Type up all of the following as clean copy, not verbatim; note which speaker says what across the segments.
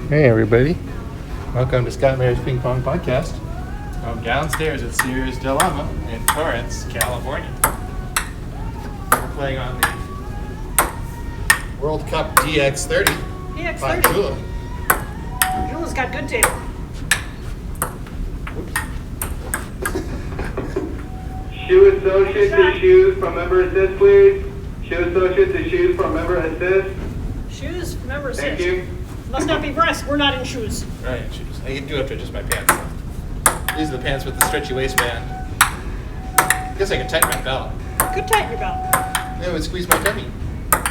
Speaker 1: Hey everybody, welcome to Scott Mayer's Ping Pong Podcast. I'm downstairs at Sears Dilemma in Torrance, California. We're playing on the World Cup DX30 by
Speaker 2: DX30.
Speaker 1: Jula.
Speaker 2: Jula's got good table.
Speaker 3: Shoe associate to shoes from member assist, please. Shoe associate to shoes from member assist.
Speaker 2: Shoes, remember,
Speaker 3: Thank
Speaker 2: says.
Speaker 3: you.
Speaker 2: Must not be breast. We're not in shoes.
Speaker 1: Right, shoes. I can do it to just my pants. These are the pants with the stretchy waistband. I guess I can tighten my belt.
Speaker 2: Could tighten your belt.
Speaker 1: It would squeeze my tummy.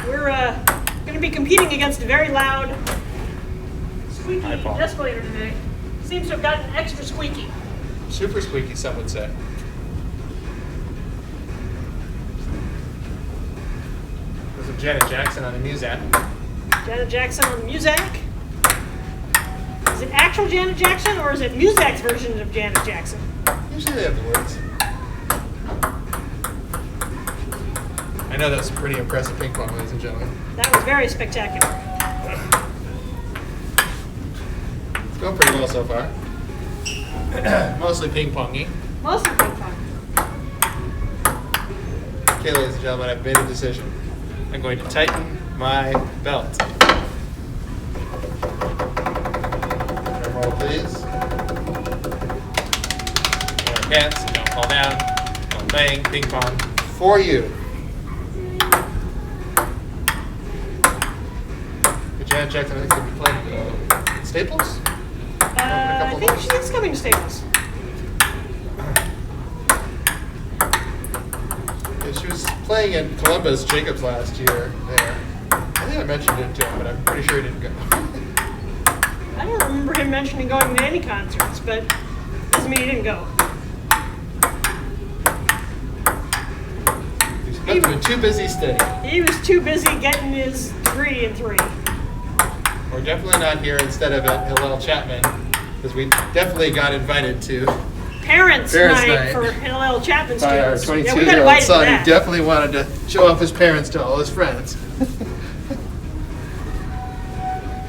Speaker 2: We're going to be competing against a very loud, squeaky
Speaker 1: Hi, Pong.
Speaker 2: escalator today. Seems to have gotten extra squeaky.
Speaker 1: Super squeaky, some would say. There's some Janet Jackson on the Muzak.
Speaker 2: Janet Jackson on the Muzak. Is it actual Janet Jackson or is it Muzak's version of Janet Jackson?
Speaker 1: Usually they have the words. I know that's some pretty impressive ping pong, ladies and gentlemen.
Speaker 2: That was very spectacular.
Speaker 1: It's going pretty well so far. Mostly ping pongy.
Speaker 2: Mostly good fun.
Speaker 1: Okay, ladies and gentlemen, I've made a decision. I'm going to tighten my belt. Drum roll, please. Wear pants, don't fall down. I'm playing ping pong for you. Janet Jackson, I think, could be playing Staples?
Speaker 2: I think she is coming to Staples.
Speaker 1: Yeah, she was playing in Columbus Jacobs last year there. I think I mentioned it to him, but I'm pretty sure he didn't go.
Speaker 2: I don't remember him mentioning going to any concerts, but doesn't mean he didn't go.
Speaker 1: He's been too busy studying.
Speaker 2: He was too busy getting his degree in 3.
Speaker 1: We're definitely not here instead of at Hillel Chapman, because we definitely got invited to
Speaker 2: Parents'
Speaker 1: Parents'
Speaker 2: night
Speaker 1: night.
Speaker 2: for Hillel Chapman
Speaker 1: by our
Speaker 2: students. Yeah, we got
Speaker 1: 22-year-old
Speaker 2: invited to
Speaker 1: son. He
Speaker 2: that.
Speaker 1: definitely wanted to show off his parents to all his friends.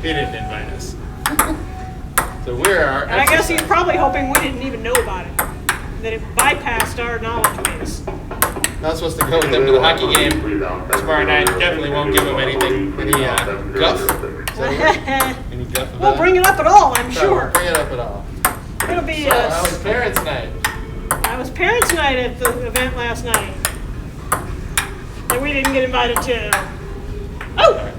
Speaker 1: He didn't invite us. So we're our
Speaker 2: And I guess he's
Speaker 1: exercise.
Speaker 2: probably hoping we didn't even know about it. That it bypassed our knowledge base.
Speaker 1: Not supposed to go with them to the hockey game tomorrow night. Definitely won't give him anything, any guff. Is that a word? Any guff about
Speaker 2: We'll bring it up at all, I'm
Speaker 1: No,
Speaker 2: sure.
Speaker 1: won't bring it up at all.
Speaker 2: It'll be.
Speaker 1: So, how was parents' night?
Speaker 2: I was parents' night at the event last night. That we didn't get invited to. Oh!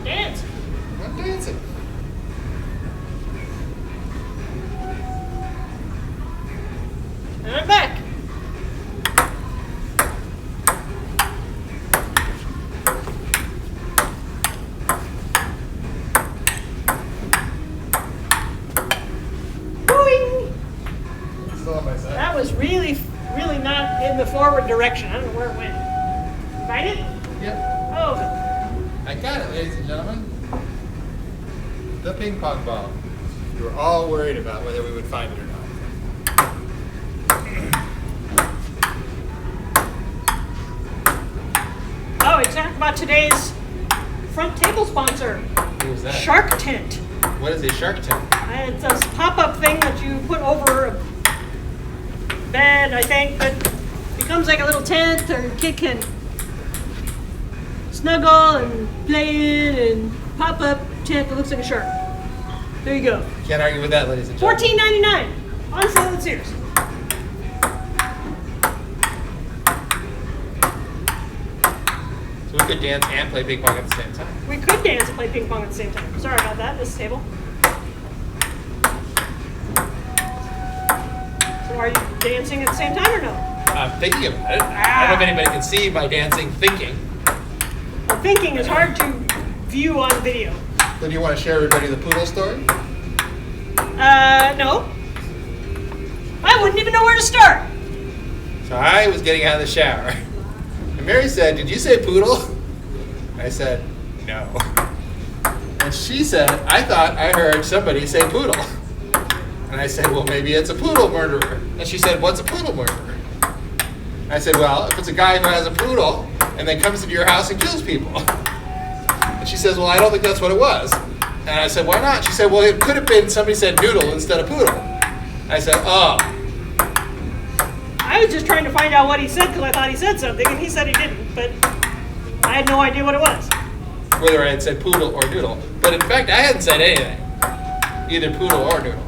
Speaker 2: Dance.
Speaker 1: I'm dancing.
Speaker 2: And I'm back. Boing!
Speaker 1: Still on my side.
Speaker 2: That was really not in the forward direction. I don't know where it went. Find it?
Speaker 1: Yep.
Speaker 2: Oh,
Speaker 1: I got it, ladies and gentlemen. The ping pong ball. We were all worried about whether we would find it or not.
Speaker 2: oh, we talked about today's front table sponsor,
Speaker 1: Who was that?
Speaker 2: Shark Tent.
Speaker 1: What is a shark tank?
Speaker 2: It's a pop-up thing that you put over a bed, I think, that becomes like a little tent, or your kid can snuggle and play in, and pop-up tent that looks like a shark. There you go.
Speaker 1: Can't argue with that, ladies and gentlemen.
Speaker 2: $14.99 on sale at Sears.
Speaker 1: So we could dance and play ping pong at the same time.
Speaker 2: We could dance and play ping pong at the same time. Sorry about that, this table. So are you dancing at the same time or no?
Speaker 1: I'm thinking about it. I don't know if anybody can see my dancing thinking.
Speaker 2: Well, thinking is hard to view on video.
Speaker 1: So do you want to share everybody the poodle story?
Speaker 2: No. I wouldn't even know where to start.
Speaker 1: So I was getting out of the shower. And Mary said, "Did you say poodle?" I said, "No." And she said, "I thought I heard somebody say poodle." And I said, "Well, maybe it's a poodle murderer." And she said, "What's a poodle murderer?" I said, "Well, if it's a guy who has a poodle and then comes into your house and kills people." And she says, well, I don't think that's what it was. And I said, why not? She said, well, it could have been somebody said noodle instead of poodle. I said, oh.
Speaker 2: I was just trying to find out what he said because I thought he said something, and he said he didn't, but I had no idea what it was.
Speaker 1: Whether I had said poodle or noodle. But in fact, I hadn't said anything. Either poodle or noodle.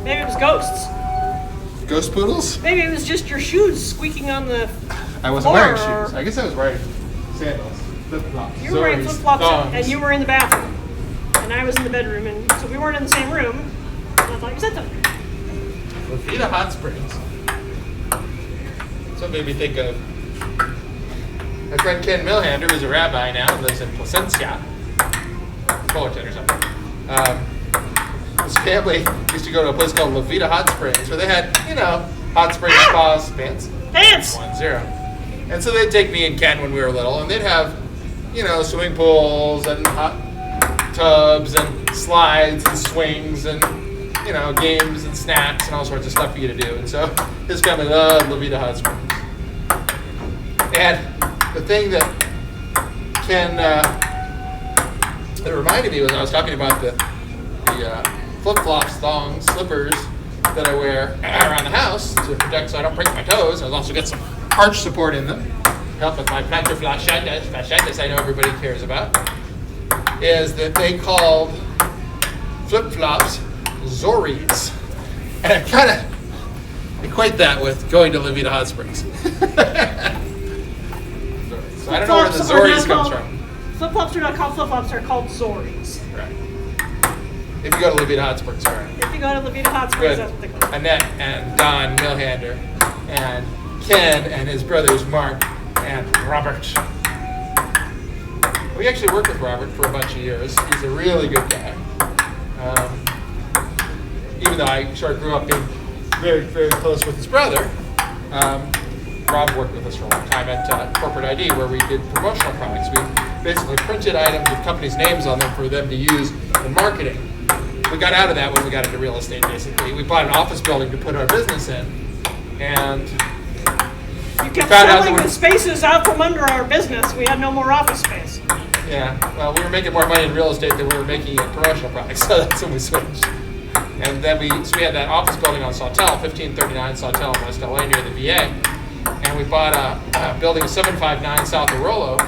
Speaker 2: Maybe it was ghosts.
Speaker 1: Ghost poodles?
Speaker 2: Maybe it was just your shoes squeaking on the
Speaker 1: I wasn't wearing shoes. I guess I was wearing sandals. Flip-flops.
Speaker 2: You were wearing
Speaker 1: Zoris,
Speaker 2: flip-flops,
Speaker 1: thongs.
Speaker 2: and you were in the bathroom. And I was in the bedroom, and so we weren't in the same room. And I thought you said something.
Speaker 1: Levita Hot Springs. So it made me think of my friend Ken Milhander, who's a rabbi now, and lives in Placencia, Fullerton or something. His family used to go to a place called Levita Hot Springs, where they had, hot springs, spas, pants. 1-0. And so they'd take me and Ken when we were little, and they'd have, swimming pools and hot tubs and slides and swings and, games and snacks and all sorts of stuff for you to do. And so his family loved Levita Hot Springs. And the thing that Ken that reminded me was I was talking about the flip-flops, thongs, slippers that I wear around the house to protect so I don't break my toes. I'll also get some arch support in them. Help with my plantar fasciitis I know everybody cares about. Is that they called flip-flops Zoris. And I kind of equate that with going to Levita Hot Springs. So I don't know where the Zoris comes from.
Speaker 2: Flip-flops are not called flip-flops, they're called Zoris.
Speaker 1: Right. If you go to Levita Hot Springs, all right.
Speaker 2: If you go to Levita Hot Springs,
Speaker 1: Good.
Speaker 2: that's what they call it.
Speaker 1: Annette and Don Milhander and Ken and his brothers Mark and Robert. We actually worked with Robert for a bunch of years. He's a really good guy. Even though I sort of grew up being very, very close with his brother, Rob worked with us for a long time at Corporate ID, where we did promotional products. We basically printed items with companies' names on them for them to use in marketing. We got out of that when we got into real estate, basically. We bought an office building to put our business in, and
Speaker 2: you kept selling the spaces out from under our business. We had no more office space.
Speaker 1: Yeah, well, we were making more money in real estate than we were making in promotional products, so that's when we switched. And then we had that office building on Sawtelle, 1539 Sawtelle in West LA near the VA. And we bought a building 759 south of Rollo,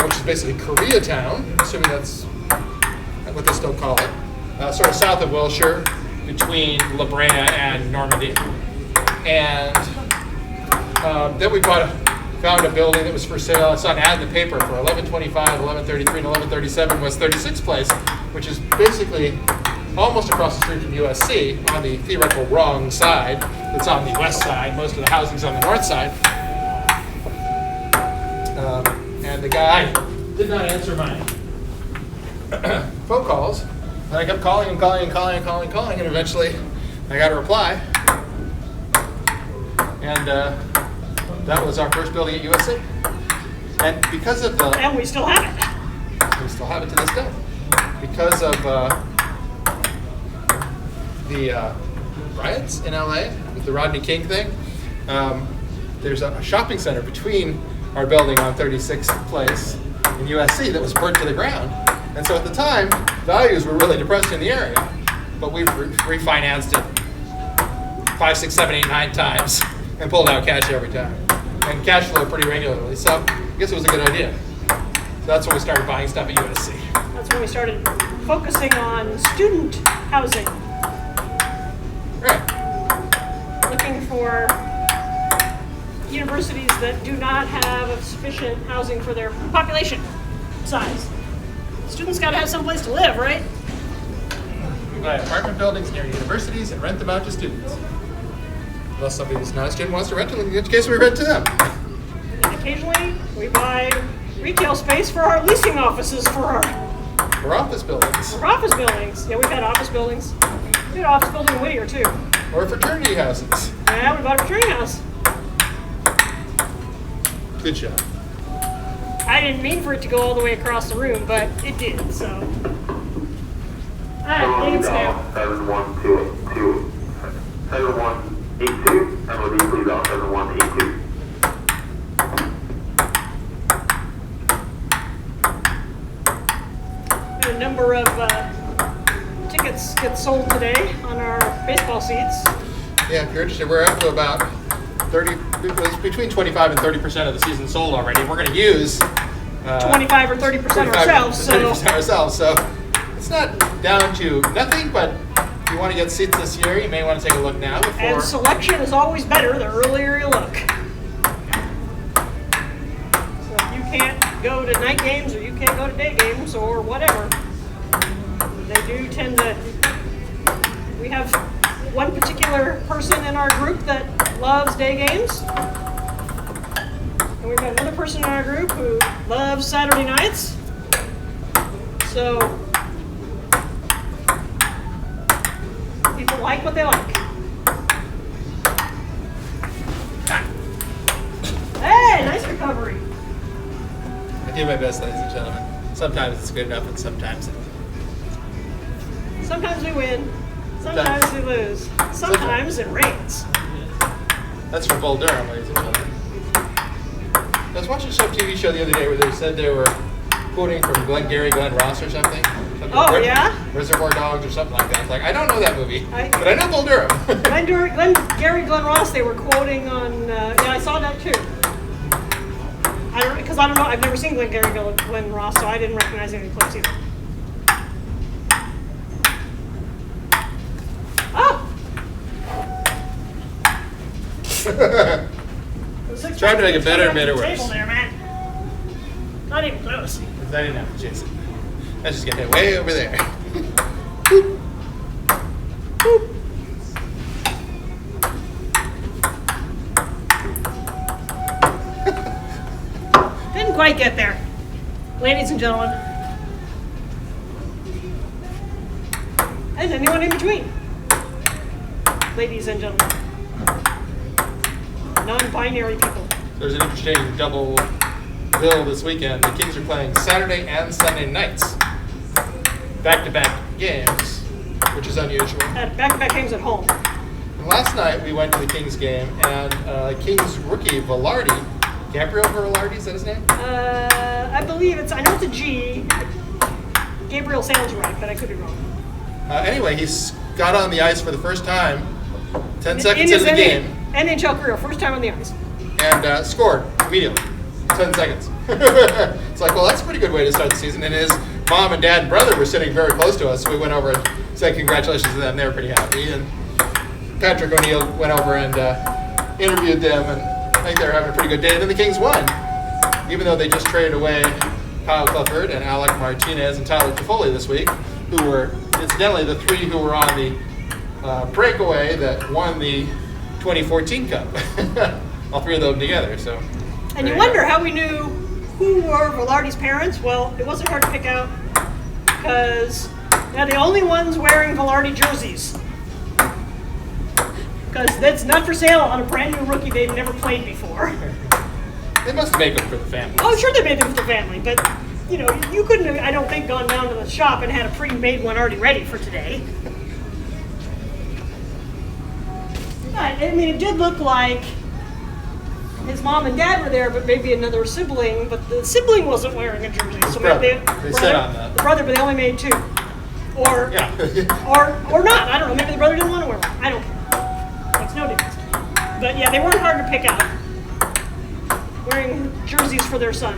Speaker 1: which is basically Koreatown, assuming that's what they still call it, sort of south of Wilshire, between La Brea and Normandy. And then we found a building that was for sale. I saw an ad in the paper for 1125, 1133, and 1137 West 36th Place, which is basically almost across the street from USC on the theoretical wrong side. It's on the west side. Most of the housing's on the north side. And the guy did not answer my phone calls. And I kept calling and eventually I got a reply. And that was our first building at USC. And because of the...
Speaker 2: And we still have it.
Speaker 1: We still have it to this day. Because of the riots in LA, with the Rodney King thing, there's a shopping center between our building on 36th Place and USC that was burnt to the ground. And so at the time, values were really depressed in the area. But we've refinanced it 5, 6, 7, 8, 9 times and pulled out cash every time. And cash flow pretty regularly. So I guess it was a good idea. So that's when we started buying stuff at USC.
Speaker 2: That's when we started focusing on student housing.
Speaker 1: Right.
Speaker 2: Looking for universities that do not have sufficient housing for their population size. Students got to have someplace to live, right?
Speaker 1: We buy apartment buildings near universities and rent them out to students. Unless somebody who's not a student wants to rent them, in which case we rent to them.
Speaker 2: And occasionally, we buy retail space for our leasing offices for
Speaker 1: office buildings.
Speaker 2: For office buildings. Yeah, we've had office buildings. We had an office building in Whittier, too.
Speaker 1: Or fraternity houses.
Speaker 2: Yeah, we bought a fraternity house.
Speaker 1: Good job.
Speaker 2: I didn't mean for it to go all the way across the room, but it did, so. Thanks now.
Speaker 3: 7182. 7182. MOD, please, 7182.
Speaker 2: number of tickets get sold today on our baseball seats.
Speaker 1: Yeah, if you're interested, we're up to about 30, it's between 25 and 30% of the season sold already. We're going to use
Speaker 2: 25 or 30% ourselves.
Speaker 1: 30% ourselves, so it's not down to nothing, but if you want to get seats this year, you may want to take a look now before.
Speaker 2: And selection is always better the earlier you look. So if you can't go to night games or you can't go to day games or whatever, they do tend to. We have one particular person in our group that loves day games. And we've got another person in our group who loves Saturday nights. So people like what they like. Hey, nice recovery.
Speaker 1: I do my best, ladies and gentlemen. Sometimes it's good enough and sometimes it isn't.
Speaker 2: Sometimes we win. Sometimes we lose. Sometimes it rains.
Speaker 1: That's from Bull Durham, ladies and gentlemen. I was watching some TV show the other day where they said they were quoting from Glenn Ross or something.
Speaker 2: Oh, yeah?
Speaker 1: Reservoir Dogs or something like that. It's like, I don't know that movie, but I know Bull Durham.
Speaker 2: Glenn Ross, they were quoting on, yeah, I saw that too. I don't know, I've never seen Glenn Ross, so I didn't recognize any clips either. Oh!
Speaker 1: Trying to make it better and better worse.
Speaker 2: Table there, man. Not even close.
Speaker 1: I didn't have to chase it. That's just getting it way over there. Boop.
Speaker 2: Didn't quite get there. Ladies and gentlemen. And anyone in between. Ladies and gentlemen. Non-binary people.
Speaker 1: There's an interesting double bill this weekend. The Kings are playing Saturday and Sunday nights. Back-to-back games, which is unusual.
Speaker 2: Back-to-back games at home.
Speaker 1: And last night we went to the Kings game, and Kings rookie Velarde, Gabriel Velarde, is that his name?
Speaker 2: I believe I know it's a G. Gabriel sounds right, but I could be wrong.
Speaker 1: Anyway, he got on the ice for the first time, 10 seconds into the game.
Speaker 2: NHL career, first time on the ice.
Speaker 1: And scored immediately, 10 seconds. It's like, well, that's a pretty good way to start the season. And his mom and dad and brother were sitting very close to us, so we went over and said congratulations to them. They were pretty happy. And Patrick O'Neill went over and interviewed them, and I think they were having a pretty good day. And then the Kings won, even though they just traded away Kyle Clifford and Alec Martinez and Tyler Toffoli this week, who were, incidentally, the three who were on the breakaway that won the 2014 Cup. All three of them together. So.
Speaker 2: And you wonder how we knew who were Velarde's parents. Well, it wasn't hard to pick out because they're the only ones wearing Velarde jerseys. Because that's not for sale on a brand new rookie they've never played before.
Speaker 1: They must make them for the family.
Speaker 2: Oh, sure they made them for the family, but you know, you couldn't have, I don't think, gone down to the shop and had a pre-made one already ready for today. But, I mean, it did look like his mom and dad were there, but maybe another sibling, but the sibling wasn't wearing a jersey. So maybe
Speaker 1: they said on that.
Speaker 2: The brother, but they only made two. Or,
Speaker 1: yeah.
Speaker 2: or not, I don't know, maybe the brother didn't want to wear one. I don't care. Makes no difference. But yeah, they weren't hard to pick out. Wearing jerseys for their son.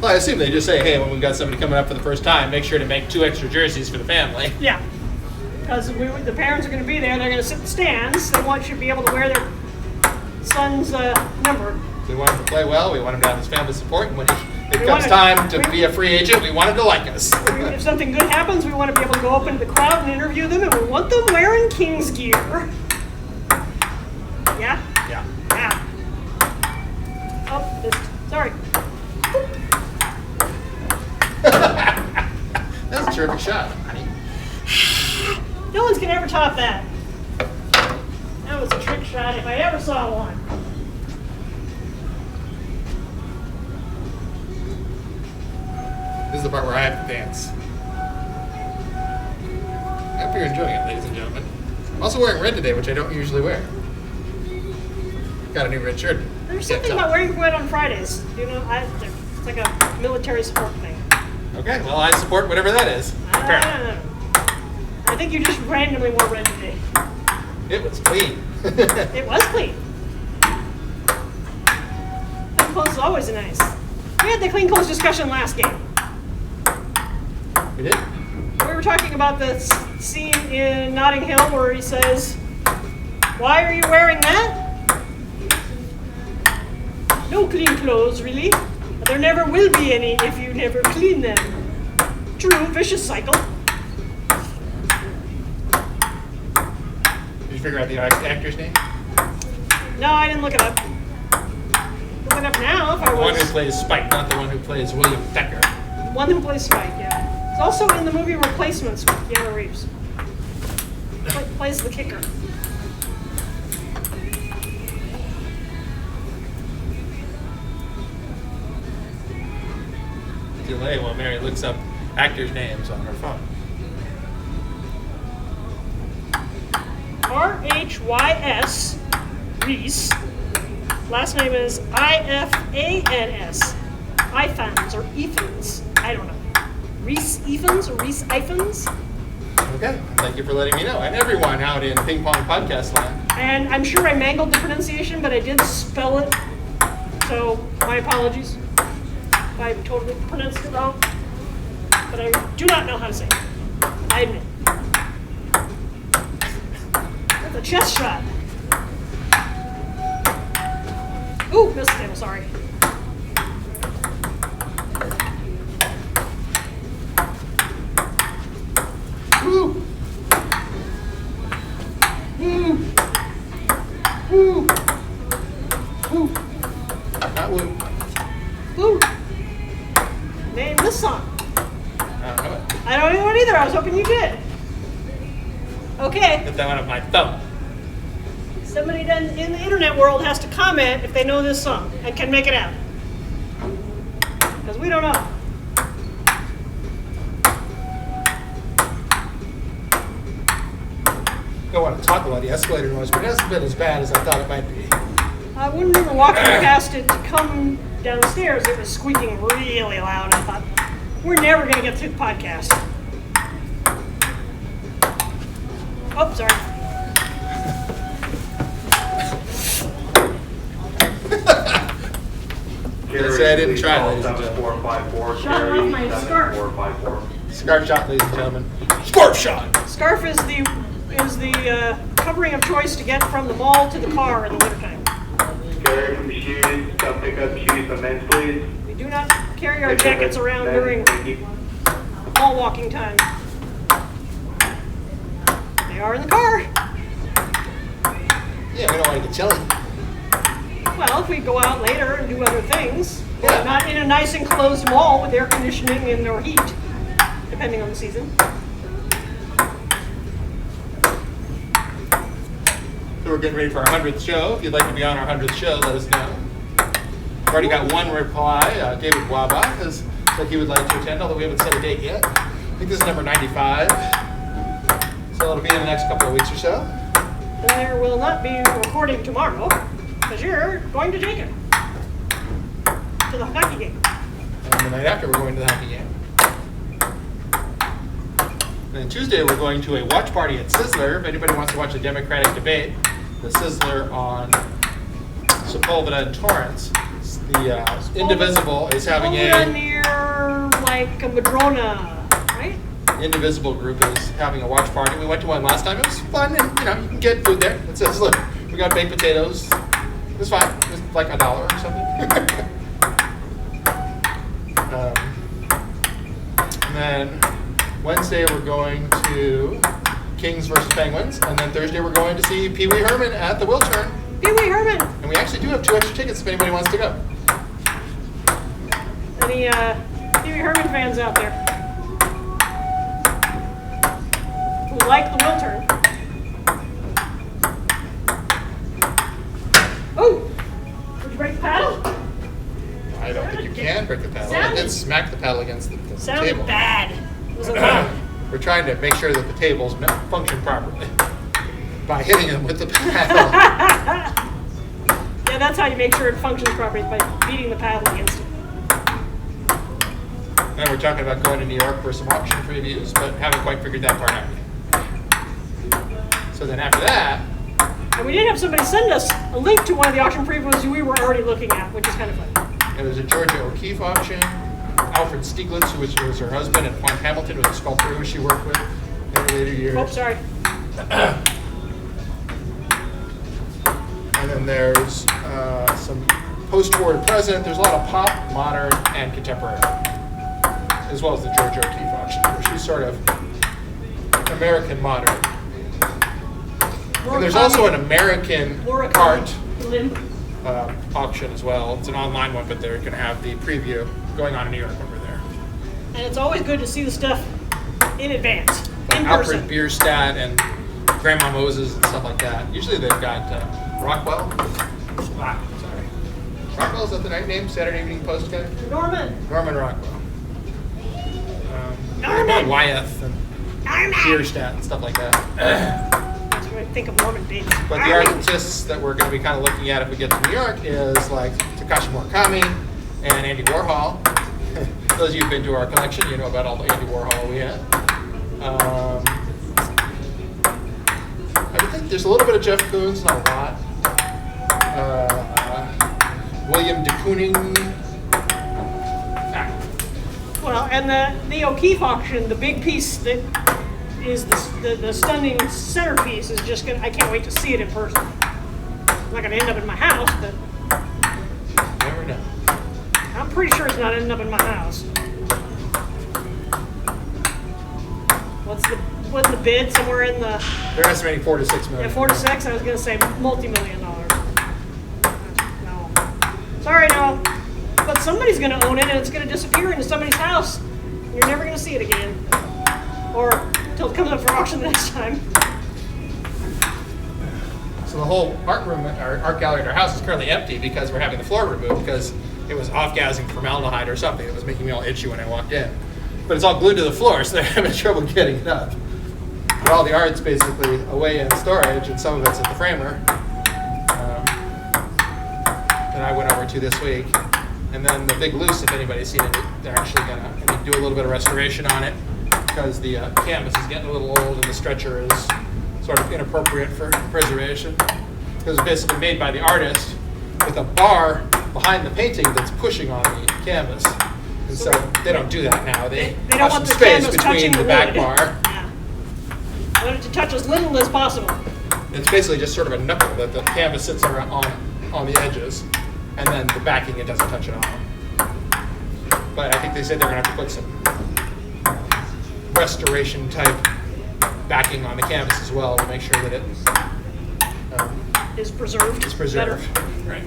Speaker 1: Well, I assume they just say, hey, when we've got somebody coming up for the first time, make sure to make 2 extra jerseys for the family.
Speaker 2: Yeah. Because the parents are going to be there, they're going to sit in the stands. They want you to be able to wear their son's number.
Speaker 1: We want him to play well. We want him to have his family support. And when it comes time to be a free agent, we want him to like us.
Speaker 2: If something good happens, we want to be able to go up into the crowd and interview them, and we want them wearing Kings gear. Yeah?
Speaker 1: Yeah.
Speaker 2: Yeah. Oh, sorry.
Speaker 1: That was a terrific shot, honey.
Speaker 2: No one's going to ever top that. That was a trick shot if I ever saw one.
Speaker 1: This is the part where I have to dance. I hope you're enjoying it, ladies and gentlemen. I'm also wearing red today, which I don't usually wear. Got a new red shirt.
Speaker 2: There's something about wearing red on Fridays. You know, it's like a military support thing.
Speaker 1: Okay, well, I support whatever that is. Apparently.
Speaker 2: I think you just randomly wore red today.
Speaker 1: It was clean.
Speaker 2: It was clean. Clean clothes is always nice. We had the clean clothes discussion last game.
Speaker 1: We did?
Speaker 2: We were talking about the scene in Notting Hill where he says, "Why are you wearing that?" No clean clothes, really. There never will be any if you never clean them. True, vicious cycle.
Speaker 1: Did you figure out the actor's name?
Speaker 2: No, I didn't look it up. Look it up now if I
Speaker 1: The one who
Speaker 2: was.
Speaker 1: plays Spike, not the one who plays William Decker.
Speaker 2: One who plays Spike, yeah. It's also in the movie Replacements with Keanu Reeves. Plays the kicker.
Speaker 1: Delay while Mary looks up actors' names on her phone.
Speaker 2: R-H-Y-S, Reese. Last name is I-F-A-N-S. Ifans or Ethans. I don't know. Reese Evans or Reese Ifans.
Speaker 1: Okay, thank you for letting me know. And everyone out in Ping Pong Podcast Land.
Speaker 2: And I'm sure I mangled the pronunciation, but I did spell it. So, my apologies. I totally pronounced it wrong. But I do not know how to say it. I admit. That's a chest shot. Ooh, missed the table, sorry.
Speaker 1: Woo! Woo! Woo! Woo! Not woo.
Speaker 2: Ooh. Name this song.
Speaker 1: I don't know it.
Speaker 2: I don't know it either. I was hoping you did. Okay.
Speaker 1: Get that one off my thumb.
Speaker 2: Somebody then in the internet world has to comment if they know this song and can make it out. Because we don't know.
Speaker 1: Don't want to talk about the escalator noise, but it hasn't been as bad as I thought it might be.
Speaker 2: When we were walking past it to come downstairs, it was squeaking really loud. I thought, we're never going to get through the podcast. Oh, sorry.
Speaker 1: Let's say I didn't try, ladies and gentlemen.
Speaker 3: 7454.
Speaker 2: Shot off my scarf.
Speaker 3: 7454.
Speaker 1: Scarf shot, ladies and gentlemen. Scarf shot!
Speaker 2: Scarf is the covering of choice to get from the mall to the car in the wintertime.
Speaker 3: Carry some shoes. Come pick up shoes from men's, please.
Speaker 2: We do not carry our jackets around during
Speaker 3: Thank you.
Speaker 2: mall walking time. They are in the car.
Speaker 1: Yeah, we don't want to get chilly.
Speaker 2: Well, if we go out later and do other things,
Speaker 1: Yeah.
Speaker 2: not in a nice enclosed mall with air conditioning and or heat, depending on the season.
Speaker 1: So we're getting ready for our 100th show. If you'd like to be on our 100th show, let us know. I've already got one reply. David Waba has said he would like to attend, although we haven't set a date yet. I think this is number 95. So it'll be in the next couple of weeks or so.
Speaker 2: And there will not be recording tomorrow, because you're going to Jacob. To the hockey game.
Speaker 1: And the night after, we're going to the hockey game. And then Tuesday, we're going to a watch party at Sizzler. If anybody wants to watch a Democratic debate, the Sizzler on Sepulveda and Torrance. The Indivisible is having
Speaker 2: Over near, like, Madrona, right?
Speaker 1: Indivisible group is having a watch party. We went to one last time. It was fun, and you can get food there. It says, look, we got baked potatoes. It was fine. It was like $1 or something. And then Wednesday we're going to Kings versus Penguins, and then Thursday we're going to see Pee Wee Herman at the Wiltern.
Speaker 2: Pee Wee Herman.
Speaker 1: And we actually do have 2 extra tickets if anybody wants to go.
Speaker 2: Any Pee Wee Herman fans out there who like the Wiltern? Oh, did you break the paddle?
Speaker 1: I don't think you can break the paddle.
Speaker 2: Sounded-
Speaker 1: I did smack the paddle against the
Speaker 2: Sounded
Speaker 1: table.
Speaker 2: bad. Was it loud?
Speaker 1: We're trying to make sure that the tables function properly by hitting them with the paddle.
Speaker 2: Yeah, that's how you make sure it functions properly, is by beating the paddle against it.
Speaker 1: And we're talking about going to New York for some auction previews, but haven't quite figured that part out yet. So then after that,
Speaker 2: And we did have somebody send us a link to one of the auction previews we were already looking at, which is kind of fun.
Speaker 1: it was a Georgia O'Keeffe auction. Alfred Stieglitz, who was her husband, and Pong Hamilton was a sculptor who she worked with in her later years.
Speaker 2: Oh, sorry.
Speaker 1: And then there's some post-war to present. There's a lot of pop, modern, and contemporary, as well as the Georgia O'Keeffe auction, where she's sort of American modern. And there's also an American art auction as well. It's an online one, but they're going to have the preview going on in New York when we're there.
Speaker 2: And it's always good to see the stuff in advance,
Speaker 1: Like
Speaker 2: in
Speaker 1: Alfred
Speaker 2: person.
Speaker 1: Bierstadt and Grandma Moses and stuff like that. Usually they've got Rockwell. Sorry. Rockwell, is that the name? Saturday Evening Post guy?
Speaker 2: Norman.
Speaker 1: Norman Rockwell.
Speaker 2: Norman.
Speaker 1: Wyeth and
Speaker 2: Norman.
Speaker 1: Bierstadt and stuff like that.
Speaker 2: That's what I think of Norman Bates.
Speaker 1: But the artists that we're going to be kind of looking at if we get to New York is like Takashi Murakami and Andy Warhol. Those of you who've been to our collection, you know about all the Andy Warhol we had. I think there's a little bit of Jeff Koons, not a lot. William de Kooning.
Speaker 2: Well, and the O'Keeffe auction, the big piece that is the stunning centerpiece is just gonna, I can't wait to see it in person. It's not gonna end up in my house, but
Speaker 1: Never know.
Speaker 2: I'm pretty sure it's not ending up in my house. What's the bid? Somewhere in the
Speaker 1: They're estimating $4 to $6 million.
Speaker 2: 4 to 6. I was gonna say multi-million dollars. No, sorry, no. But somebody's gonna own it, and it's gonna disappear into somebody's house. You're never gonna see it again, or until it comes up for auction the next time.
Speaker 1: So the whole art room, our art gallery at our house is currently empty because we're having the floor removed because it was off-gassing formaldehyde or something. It was making me all itchy when I walked in. But it's all glued to the floor, so they're having trouble getting it up. But all the art's basically away in storage, and some of it's at the framer that I went over to this week. And then the Big Loose, if anybody's seen it, they're actually going to do a little bit of restoration on it because the canvas is getting a little old and the stretcher is sort of inappropriate for preservation. Because it's basically made by the artist with a bar behind the painting that's pushing on the canvas. And so they don't do that now. They
Speaker 2: don't
Speaker 1: have
Speaker 2: want
Speaker 1: some
Speaker 2: the
Speaker 1: space
Speaker 2: canvas
Speaker 1: between
Speaker 2: touching
Speaker 1: the
Speaker 2: the
Speaker 1: back
Speaker 2: wood.
Speaker 1: bar.
Speaker 2: Yeah. I want it to touch as little as possible.
Speaker 1: It's basically just sort of a knuckle that the canvas sits around on the edges, and then the backing it doesn't touch at all. But I think they said they're going to have to put some restoration type backing on the canvas as well to make sure that it
Speaker 2: Is preserved.
Speaker 1: is preserved.
Speaker 2: Better.
Speaker 1: Right.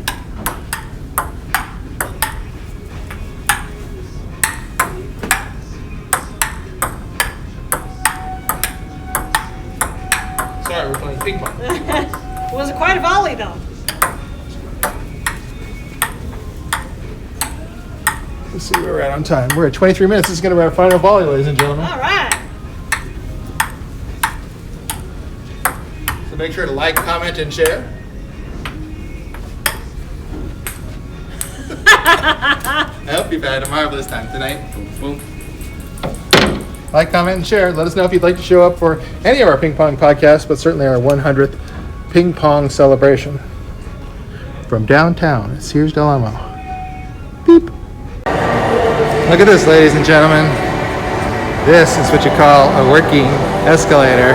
Speaker 1: Sorry, we're playing ping pong.
Speaker 2: It was quite a volley, though.
Speaker 1: Let's see where we're at on time. We're at 23 minutes. This is going to be our final volley, ladies and gentlemen.
Speaker 2: All right.
Speaker 1: So make sure to like, comment, and share. I hope you've had a marvelous time tonight. Boom, boom. Like, comment, and share. Let us know if you'd like to show up for any of our ping pong podcasts, but certainly our 100th ping pong celebration from downtown at Sears Del Amo. Beep. Look at this, ladies and gentlemen. This is what you call a working escalator.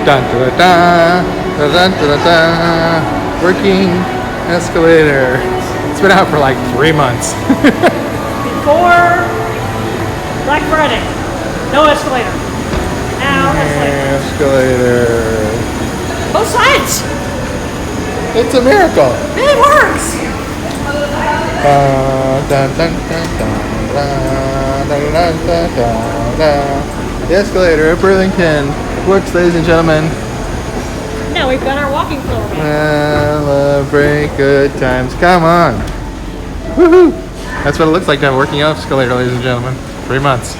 Speaker 1: Dun da da da dun da da da. Working escalator. It's been out for like 3 months.
Speaker 2: Before Black Friday, no escalator. Now escalator.
Speaker 1: Escalator.
Speaker 2: Both sides.
Speaker 1: It's a miracle.
Speaker 2: It works.
Speaker 1: Dun, dun, dun, dun, dun, dun, dun, dun, dun, dun. The escalator at Burlington works, ladies and gentlemen.
Speaker 2: Now we've got our walking floor back.
Speaker 1: Celebrate good times. Come on. Woohoo! That's what it looks like to have a working escalator, ladies and gentlemen. 3 months.